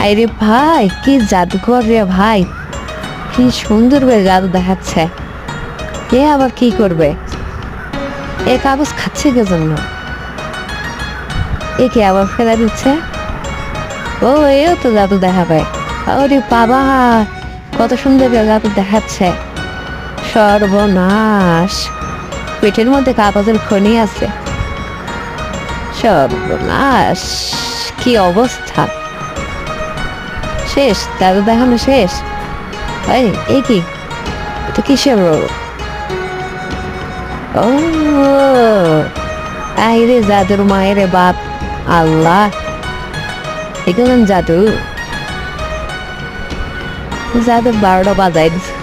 আরে ভাই কি জাদুকর রে ভাই, কি সুন্দর করে জাদু দেখাচ্ছে। এ আবার কি করবে? এ কাগজ খাচ্ছে কে জন্য? এ কি আবার ফেলে দিচ্ছে? ও এও তো জাদু দেখাবে। ওরে বাবা, কত সুন্দর করে জাদু দেখাচ্ছে। সর্বনাশ, পেটের মধ্যে কাগজের খনি আছে। সর্বনাশ, কি অবস্থা! শেষ, জাদু দেখানো শেষ। এই এই কি, তো কিসের রোগ? ও আইরে জাদুর মায়ের বাপ, আল্লাহ, এগুলো জাদু, জাদু 12টা বাজাই দিছে।